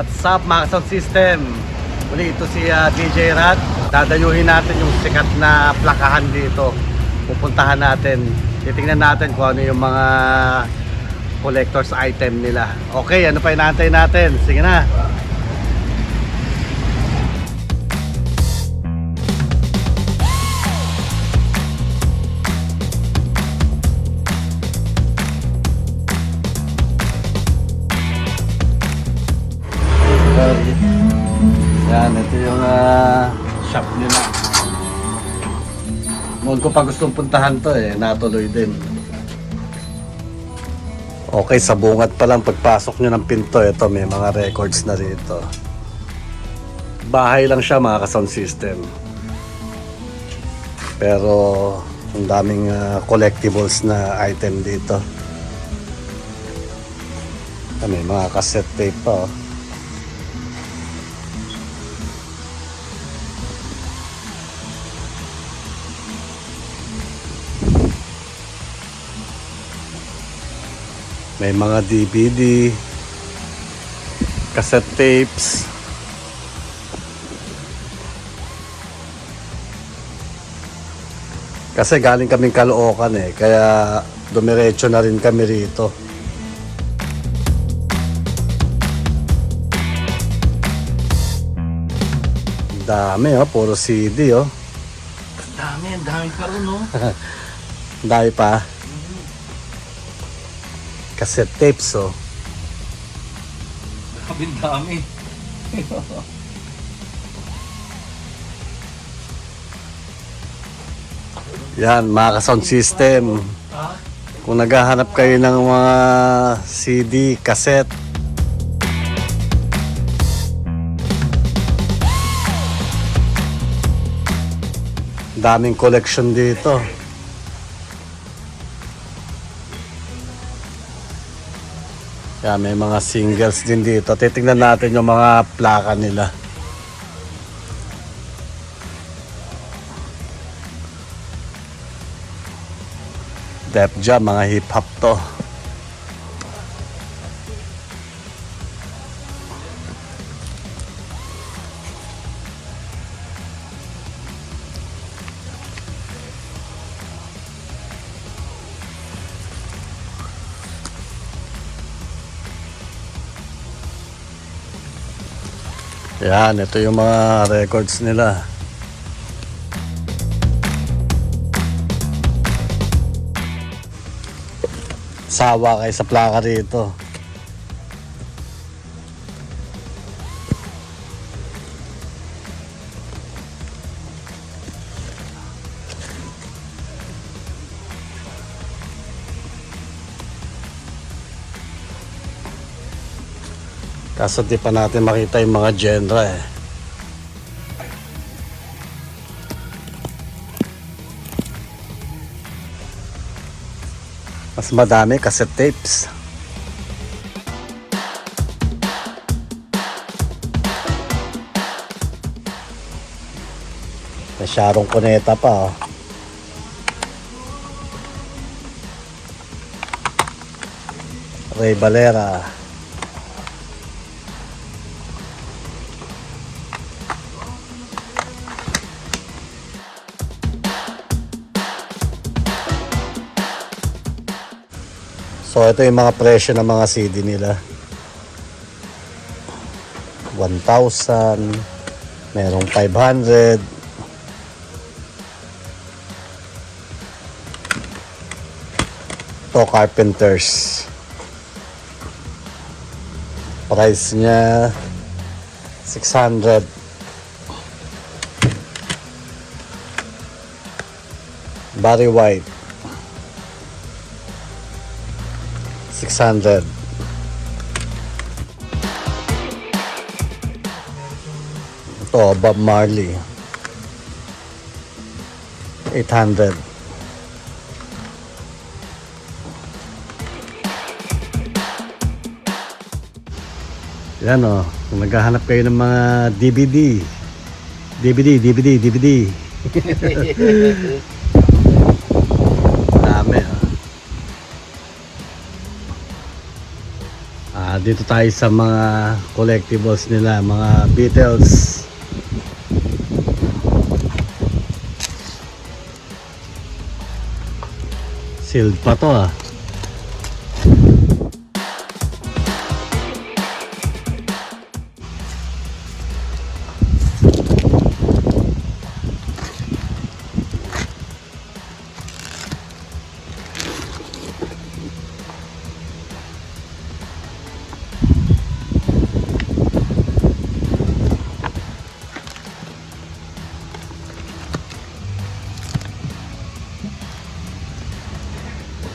What's up mga sound system? Muli ito si DJ Rad. Dadayuhin natin yung sikat na plakahan dito. Pupuntahan natin. Titingnan natin kung ano yung mga collector's item nila. Okay, ano pa inaantay natin? Sige na. Yan, ito yung shop nila. Noon ko pa gustong puntahan to natuloy din. Okay, sa bungad pa lang pagpasok nyo ng pinto, ito may mga records na dito. Bahay lang siya mga ka-sound system. Pero ang daming collectibles na item dito. May mga cassette tape pa oh. May mga DVD, cassette tapes. Kasi galing kaming Caloocan kaya dumiretso na rin kami rito. Dami puro CD Dami pa rin Dami pa. Cassette tapes Dami. Yan mga ka-sound system. Kung naghahanap kayo ng mga CD, cassette, daming collection dito. Yan, may mga singles din dito. Titingnan natin yung mga plaka nila. Def Jam, mga hip hop to. Yan, ito yung mga records nila. Sawa kayo sa plaka rito. Kaso di pa natin makita yung mga genre Mas madami cassette tapes. May Sharon Cuneta pa Ray Valera. So ito yung mga presyo ng mga CD nila. 1,000, merong 500. To Carpenters. Price niya 600. Barry White 600. Ito Bob Marley 800. Yan kung naghahanap kayo ng mga DVD. Dami Dito tayo sa mga collectibles nila, mga Beatles. Sealed pa to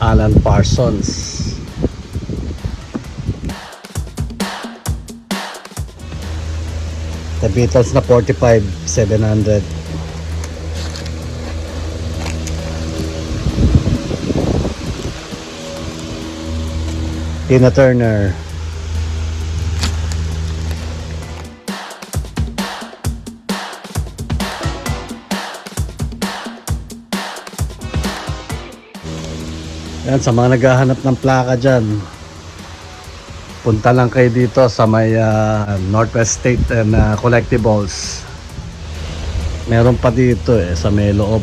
Alan Parsons. The Beatles na 45,700. Tina Turner. Yan, sa mga naghahanap ng plaka dyan, punta lang kayo dito sa may Northwest State and Collectibles. Meron pa dito sa may loob.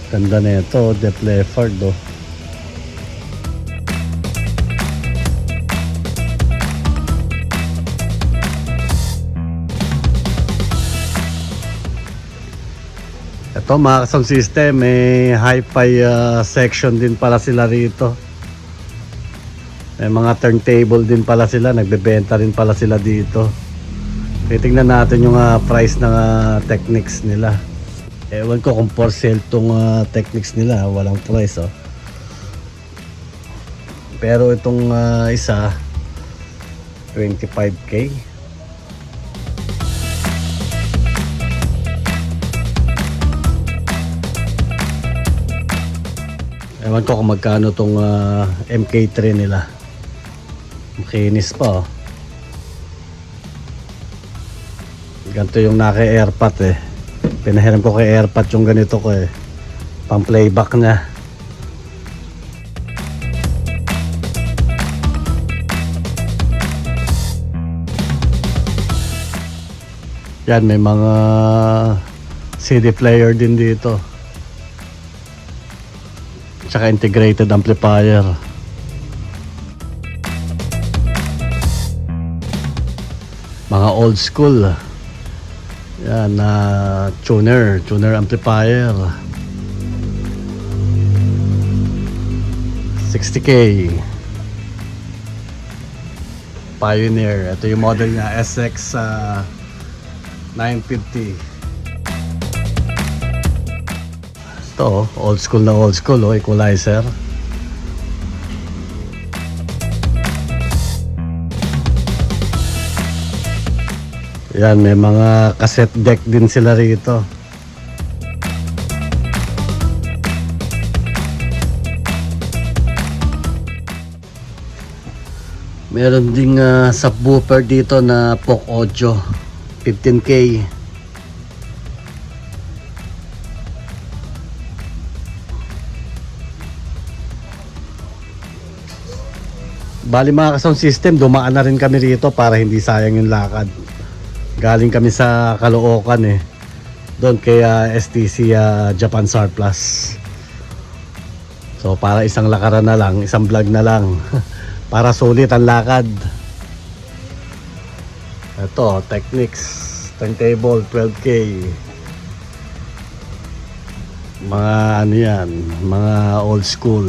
Ganda na ito, Def Leppard Ito mga sound system, may hi-fi section din pala sila rito. May mga turntable din pala sila, nagbebenta rin pala sila dito. Titingnan natin yung price ng Technics nila. Ewan ko kung for sale tong Technics nila, walang price Pero itong isa 25k. Ewan ko kung magkano tong MK3 nila. Makinis pa Ganito yung naka-airpot Pinahiram ko kay airpot yung ganito ko pang playback niya. Yan, may mga CD player din dito. Tsaka integrated amplifier. Mga old school. Yan, tuner amplifier. 60k. Pioneer. Ito yung model niya, SX 950. Ito, old school equalizer. Yan, may mga cassette deck din sila rito. Meron ding subwoofer dito na POC Audio, 15k. Bali mga ka-sound system, dumaan na rin kami rito para hindi sayang yung lakad. Galing kami sa Caloocan doon kay STC Japan Surplus. So para isang lakaran na lang, isang vlog na lang para sulit ang lakad. Ito, Technics turntable 12k. Mga ano yan, mga old school.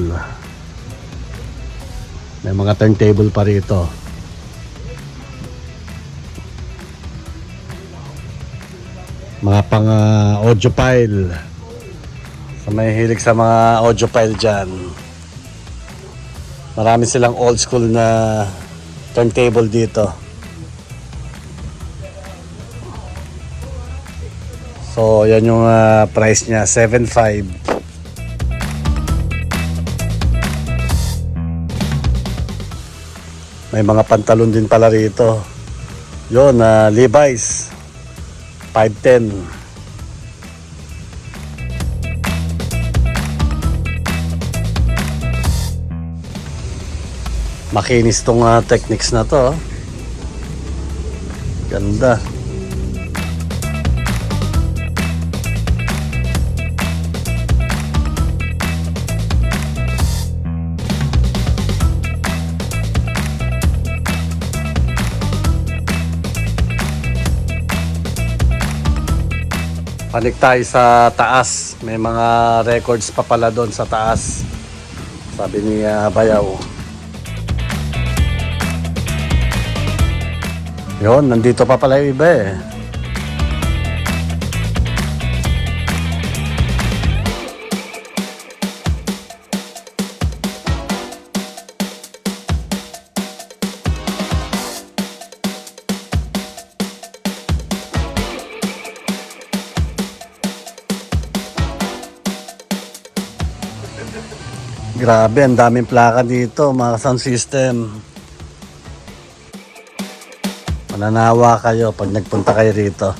May mga turntable pa rito. Mga pang audiophile. Sa may hilig sa mga audiophile dyan. Marami silang old school na turntable dito. So yan yung price niya, 7.5. May mga pantalon din pala rito. Yun, Levi's 510. Makinis tong techniques na to. Ganda. Panik tayo sa taas. May mga records pa pala doon sa taas. Sabi ni Bayaw. Yun, nandito pa pala yung iba eh. Grabe, ang daming plaka dito, mga sound system. Mananawa kayo pag nagpunta kayo rito.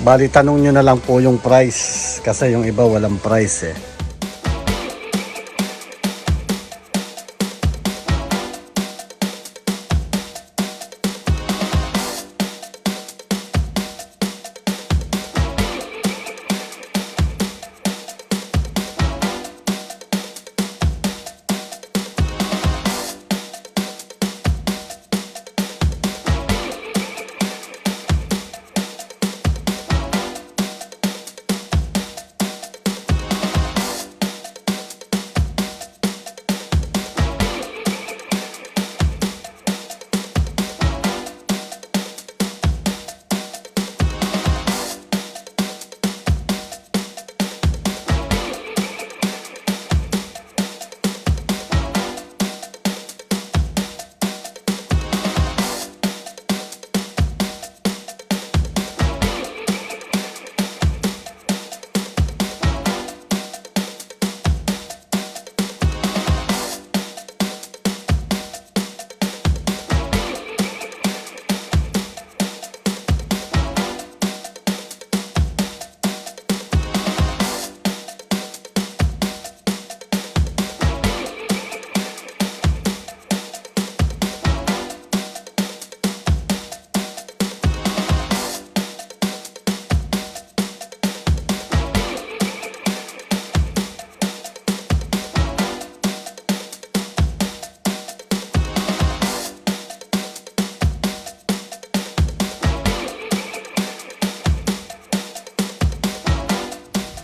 Bali, tanong nyo na lang po yung price kasi yung iba walang price eh.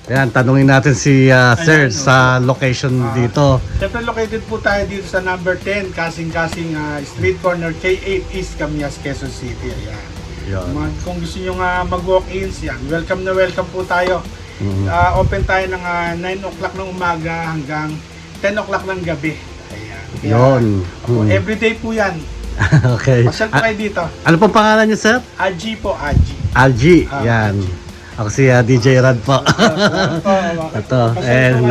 Ayan, tanungin natin si Sir sa location dito. Siyempre located po tayo dito sa number 10, kasing-kasing street corner K8 East Camias, Quezon City. Ayan. Yun. Kung gusto nyo mag-walk-ins, yan. Welcome na welcome po tayo. Open tayo ng 9 o'clock ng umaga hanggang 10 o'clock ng gabi. Ayan. Kaya, Yun. everyday po yan. Okay. Pasyal po kayo dito. Ano pong pangalan niyo, Sir? Aji po, Aji. Algie. Yan. Ako si DJ Rad po. Ito. And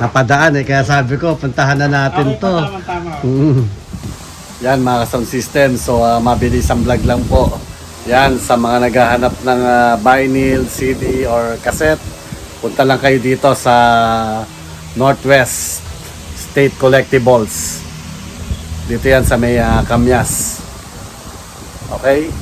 napadaan eh. Kaya sabi ko, puntahan na natin to. Tama. Yan mga sound system. So mabilis ang vlog lang po. Yan sa mga naghahanap ng vinyl, CD or cassette. Punta lang kayo dito sa Northwest State Collectibles. Dito yan sa may Camias. Okay?